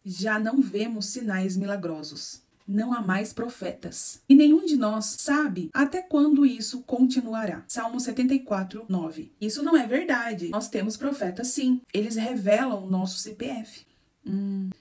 Já não vemos sinais milagrosos. Não há mais profetas. E nenhum de nós sabe até quando isso continuará. Salmo 74, 9. Isso não é verdade. Nós temos profetas sim. Eles revelam o nosso CPF.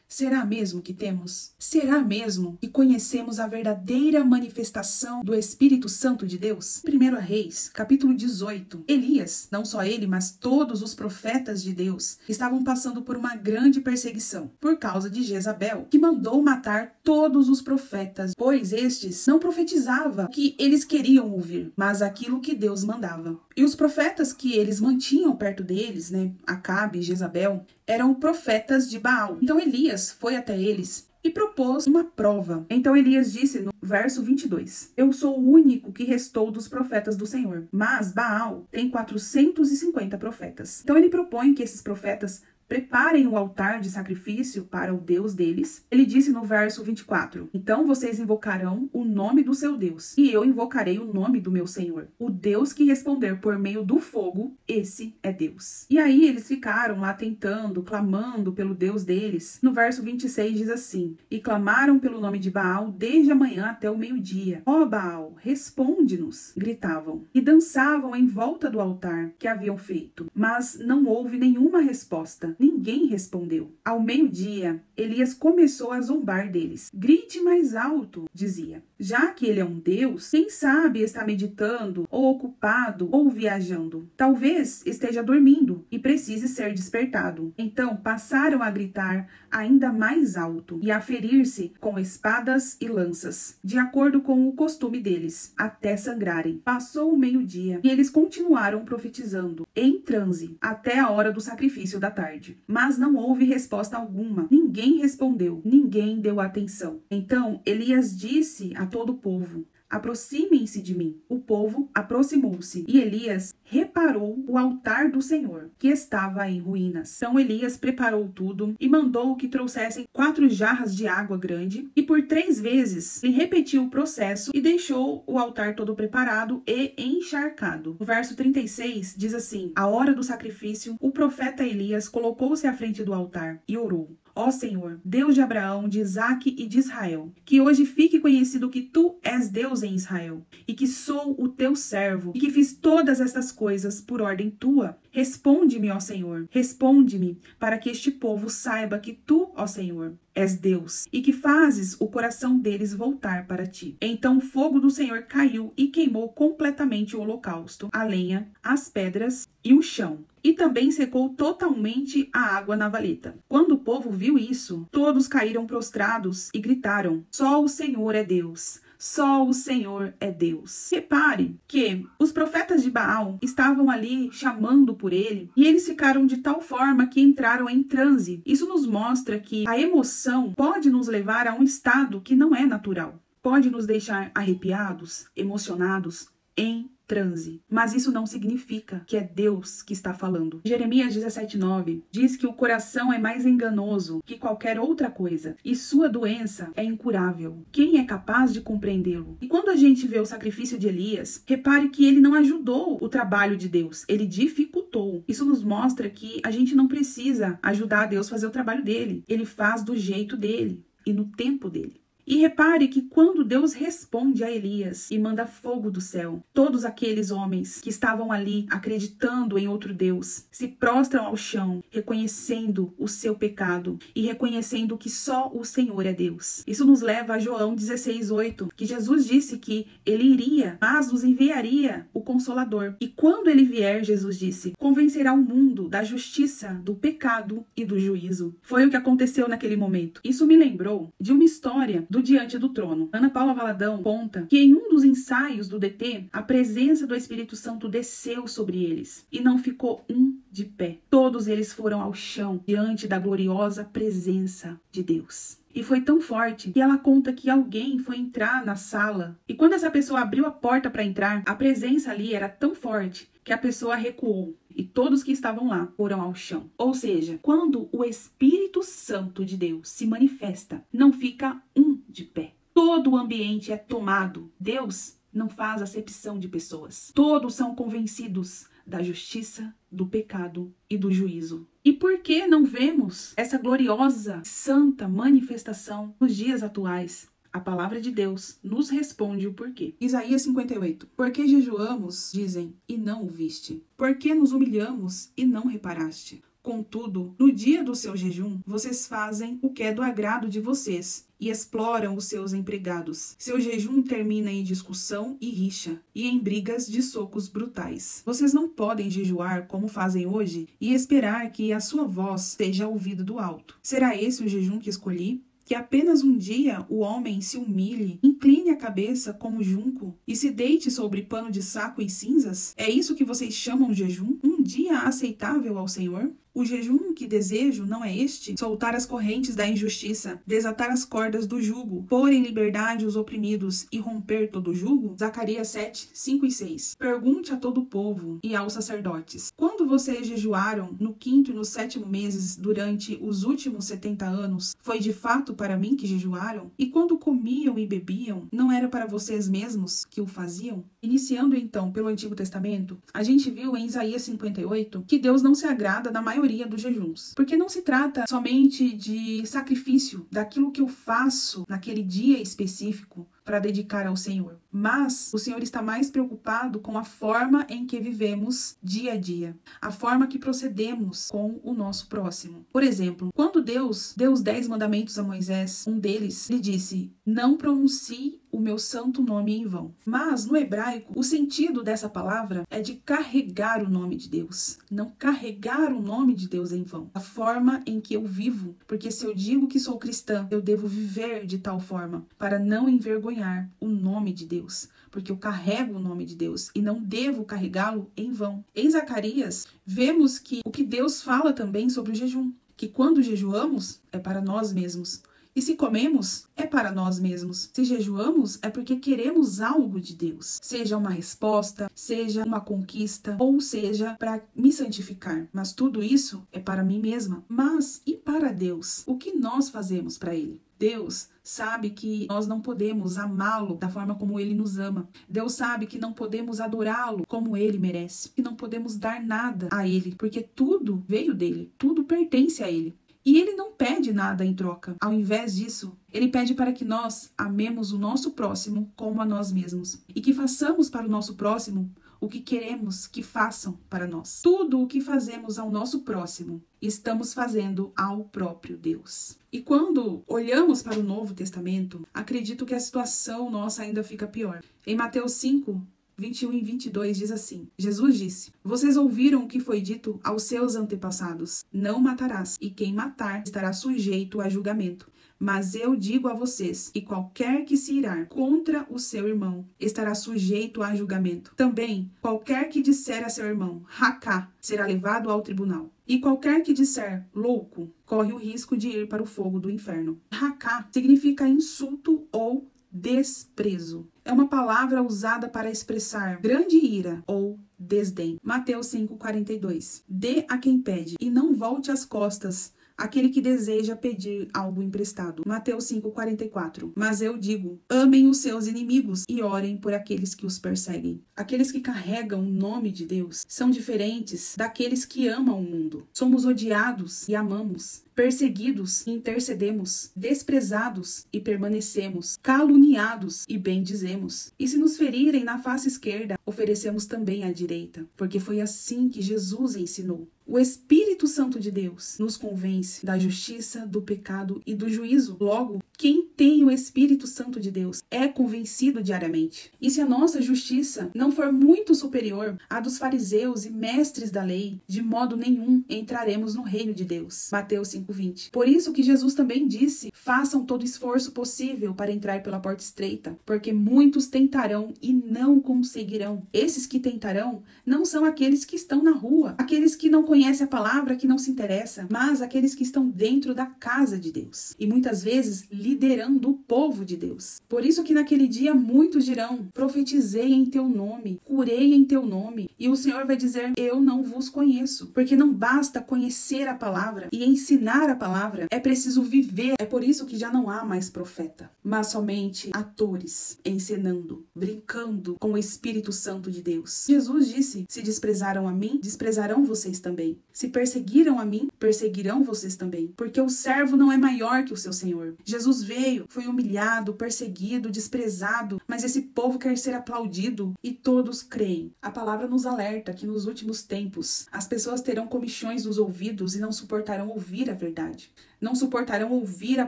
Será mesmo que temos? Será mesmo que conhecemos a verdadeira manifestação do Espírito Santo de Deus? 1 Reis, capítulo 18. Elias, não só ele, mas todos os profetas de Deus, estavam passando por uma grande perseguição por causa de Jezabel, que mandou matar todos os profetas, pois estes não profetizavam o que eles queriam ouvir, mas aquilo que Deus mandava. E os profetas que eles mantinham perto deles, Acabe e Jezabel, eram profetas de Baal. Então Elias foi até eles e propôs uma prova. Então Elias disse no verso 22, eu sou o único que restou dos profetas do Senhor, mas Baal tem 450 profetas. Então ele propõe que esses profetas preparem o altar de sacrifício para o Deus deles. Ele disse no verso 24, então vocês invocarão o nome do seu Deus, e eu invocarei o nome do meu Senhor. O Deus que responder por meio do fogo, esse é Deus. E aí eles ficaram lá tentando, clamando pelo Deus deles. No verso 26 diz assim, e clamaram pelo nome de Baal desde a manhã até o meio-dia. Ó Baal, responde-nos, gritavam, e dançavam em volta do altar que haviam feito. Mas não houve nenhuma resposta. Ninguém respondeu. Ao meio-dia, Elias começou a zombar deles. Grite mais alto, dizia. Já que ele é um Deus, quem sabe está meditando, ou ocupado, ou viajando. Talvez esteja dormindo e precise ser despertado. Então passaram a gritar ainda mais alto e a ferir-se com espadas e lanças, de acordo com o costume deles, até sangrarem. Passou o meio-dia e eles continuaram profetizando, em transe, até a hora do sacrifício da tarde. Mas não houve resposta alguma. Ninguém respondeu, ninguém deu atenção. Então Elias disse a todo o povo, aproximem-se de mim. O povo aproximou-se e Elias reparou o altar do Senhor, que estava em ruínas. Então Elias preparou tudo e mandou que trouxessem 4 jarras de água grande e por 3 vezes ele repetiu o processo e deixou o altar todo preparado e encharcado. O verso 36 diz assim, à hora do sacrifício, o profeta Elias colocou-se à frente do altar e orou. Ó Senhor, Deus de Abraão, de Isaque e de Israel, que hoje fique conhecido que Tu és Deus em Israel, e que sou o Teu servo, e que fiz todas estas coisas por ordem Tua. Responde-me, ó Senhor, responde-me, para que este povo saiba que Tu, ó Senhor, és Deus, e que fazes o coração deles voltar para Ti. Então o fogo do Senhor caiu e queimou completamente o holocausto, a lenha, as pedras e o chão. E também secou totalmente a água na valeta. Quando o povo viu isso, todos caíram prostrados e gritaram, só o Senhor é Deus. Só o Senhor é Deus. Repare que os profetas de Baal estavam ali chamando por ele e eles ficaram de tal forma que entraram em transe. Isso nos mostra que a emoção pode nos levar a um estado que não é natural. Pode nos deixar arrepiados, emocionados, em transe. Mas isso não significa que é Deus que está falando. Jeremias 17:9 diz que o coração é mais enganoso que qualquer outra coisa e sua doença é incurável. Quem é capaz de compreendê-lo? E quando a gente vê o sacrifício de Elias, repare que ele não ajudou o trabalho de Deus, ele dificultou. Isso nos mostra que a gente não precisa ajudar a Deus a fazer o trabalho dele. Ele faz do jeito dele e no tempo dele. E repare que quando Deus responde a Elias e manda fogo do céu, todos aqueles homens que estavam ali acreditando em outro Deus se prostram ao chão, reconhecendo o seu pecado e reconhecendo que só o Senhor é Deus. Isso nos leva a João 16:8, que Jesus disse que ele iria, mas nos enviaria o Consolador. E quando ele vier, Jesus disse, convencerá o mundo da justiça, do pecado e do juízo. Foi o que aconteceu naquele momento. Isso me lembrou de uma história do Diante do Trono. Ana Paula Valadão conta que em um dos ensaios do DT, a presença do Espírito Santo desceu sobre eles e não ficou um de pé. Todos eles foram ao chão diante da gloriosa presença de Deus. E foi tão forte que ela conta que alguém foi entrar na sala e quando essa pessoa abriu a porta para entrar, a presença ali era tão forte que a pessoa recuou. E todos que estavam lá foram ao chão. Ou seja, quando o Espírito Santo de Deus se manifesta, não fica um de pé. Todo o ambiente é tomado. Deus não faz acepção de pessoas. Todos são convencidos da justiça, do pecado e do juízo. E por que não vemos essa gloriosa, santa manifestação nos dias atuais? A palavra de Deus nos responde o porquê. Isaías 58. Porque jejuamos, dizem, e não o viste? Porque nos humilhamos e não reparaste? Contudo, no dia do seu jejum, vocês fazem o que é do agrado de vocês e exploram os seus empregados. Seu jejum termina em discussão e rixa, e em brigas de socos brutais. Vocês não podem jejuar como fazem hoje e esperar que a sua voz seja ouvida do alto. Será esse o jejum que escolhi? Que apenas um dia o homem se humilhe, incline a cabeça como junco e se deite sobre pano de saco e cinzas? É isso que vocês chamam jejum? Um dia aceitável ao Senhor? O jejum que desejo não é este? Soltar as correntes da injustiça, desatar as cordas do jugo, pôr em liberdade os oprimidos e romper todo o jugo? Zacarias 7, 5 e 6. Pergunte a todo o povo e aos sacerdotes: quando vocês jejuaram no 5º e no 7º meses durante os últimos 70 anos, foi de fato para mim que jejuaram? E quando comiam e bebiam, não era para vocês mesmos que o faziam? Iniciando então pelo Antigo Testamento, a gente viu em Isaías 58 que Deus não se agrada da maioria dos jejuns, porque não se trata somente de sacrifício, daquilo que eu faço naquele dia específico para dedicar ao Senhor, mas o Senhor está mais preocupado com a forma em que vivemos dia a dia, a forma que procedemos com o nosso próximo. Por exemplo, quando Deus deu os 10 mandamentos a Moisés, um deles lhe disse: não pronuncie o meu santo nome em vão. Mas no hebraico, o sentido dessa palavra é de carregar o nome de Deus, não carregar o nome de Deus em vão. A forma em que eu vivo, porque se eu digo que sou cristã, eu devo viver de tal forma para não envergonhar o nome de Deus, porque eu carrego o nome de Deus e não devo carregá-lo em vão. Em Zacarias, vemos que o que Deus fala também sobre o jejum, que quando jejuamos é para nós mesmos. E se comemos, é para nós mesmos. Se jejuamos, é porque queremos algo de Deus. Seja uma resposta, seja uma conquista, ou seja, para me santificar. Mas tudo isso é para mim mesma. Mas e para Deus? O que nós fazemos para Ele? Deus sabe que nós não podemos amá-lo da forma como Ele nos ama. Deus sabe que não podemos adorá-lo como Ele merece. Que não podemos dar nada a Ele, porque tudo veio dele, tudo pertence a Ele. E Ele não pede nada em troca. Ao invés disso, Ele pede para que nós amemos o nosso próximo como a nós mesmos. E que façamos para o nosso próximo o que queremos que façam para nós. Tudo o que fazemos ao nosso próximo, estamos fazendo ao próprio Deus. E quando olhamos para o Novo Testamento, acredito que a situação nossa ainda fica pior. Em Mateus 5, 21 e 22 diz assim: Jesus disse: vocês ouviram o que foi dito aos seus antepassados: não matarás, e quem matar estará sujeito a julgamento. Mas eu digo a vocês, e qualquer que se irar contra o seu irmão estará sujeito a julgamento. Também, qualquer que disser a seu irmão, racá, será levado ao tribunal. E qualquer que disser louco, corre o risco de ir para o fogo do inferno. Racá significa insulto ou desprezo. É uma palavra usada para expressar grande ira ou desdém. Mateus 5,42. Dê a quem pede e não volte as costas aquele que deseja pedir algo emprestado. Mateus 5,44. Mas eu digo, amem os seus inimigos e orem por aqueles que os perseguem. Aqueles que carregam o nome de Deus são diferentes daqueles que amam o mundo. Somos odiados e amamos, perseguidos e intercedemos, desprezados e permanecemos, caluniados e bendizemos. E se nos ferirem na face esquerda, oferecemos também à direita, porque foi assim que Jesus ensinou. O Espírito Santo de Deus nos convence da justiça, do pecado e do juízo. Logo, quem tem o Espírito Santo de Deus é convencido diariamente. E se a nossa justiça não for muito superior à dos fariseus e mestres da lei, de modo nenhum entraremos no reino de Deus. Mateus 5,20. Por isso que Jesus também disse: façam todo esforço possível para entrar pela porta estreita, porque muitos tentarão e não conseguirão. Esses que tentarão não são aqueles que estão na rua, aqueles que não conhecem a palavra, que não se interessa, mas aqueles que estão dentro da casa de Deus. E muitas vezes liderando enganando o povo de Deus. Por isso que naquele dia muitos dirão: profetizei em teu nome, curei em teu nome. E o Senhor vai dizer: eu não vos conheço. Porque não basta conhecer a palavra e ensinar a palavra, é preciso viver. É por isso que já não há mais profeta, mas somente atores encenando, brincando com o Espírito Santo de Deus. Jesus disse: se desprezaram a mim, desprezarão vocês também. Se perseguiram a mim, perseguirão vocês também. Porque o servo não é maior que o seu Senhor. Jesus veio, foi humilhado, perseguido, desprezado, mas esse povo quer ser aplaudido e todos creem. A palavra nos alerta que nos últimos tempos as pessoas terão comichões nos ouvidos e não suportarão ouvir a verdade. Não suportarão ouvir a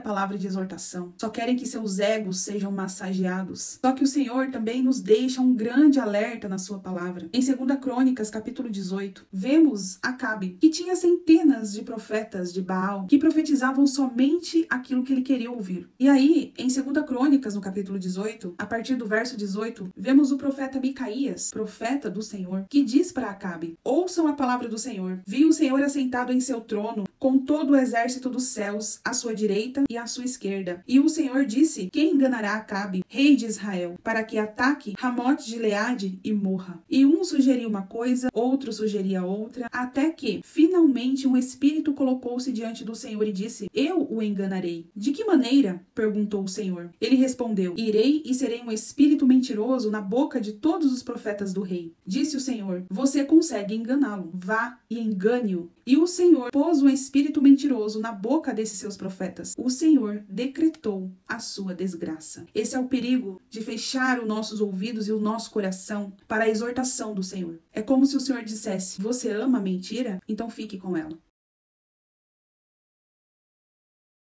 palavra de exortação. Só querem que seus egos sejam massageados. Só que o Senhor também nos deixa um grande alerta na sua palavra. Em 2 Crônicas, capítulo 18, vemos Acabe, que tinha centenas de profetas de Baal, que profetizavam somente aquilo que ele queria ouvir. E aí, em 2 Crônicas, no capítulo 18, a partir do verso 18, vemos o profeta Micaías, profeta do Senhor, que diz para Acabe: ouçam a palavra do Senhor. Vi o Senhor assentado em seu trono, com todo o exército dos céus, à sua direita e à sua esquerda. E o Senhor disse: quem enganará Acabe, rei de Israel, para que ataque Ramote de Gileade e morra? E um sugeria uma coisa, outro sugeria outra, até que, finalmente, um espírito colocou-se diante do Senhor e disse: eu o enganarei. De que maneira? Perguntou o Senhor. Ele respondeu: irei e serei um espírito mentiroso na boca de todos os profetas do rei. Disse o Senhor: você consegue enganá-lo. Vá e engane-o. E o Senhor pôs um espírito mentiroso na boca desses seus profetas. O Senhor decretou a sua desgraça. Esse é o perigo de fechar os nossos ouvidos e o nosso coração para a exortação do Senhor. É como se o Senhor dissesse: você ama a mentira? Então fique com ela.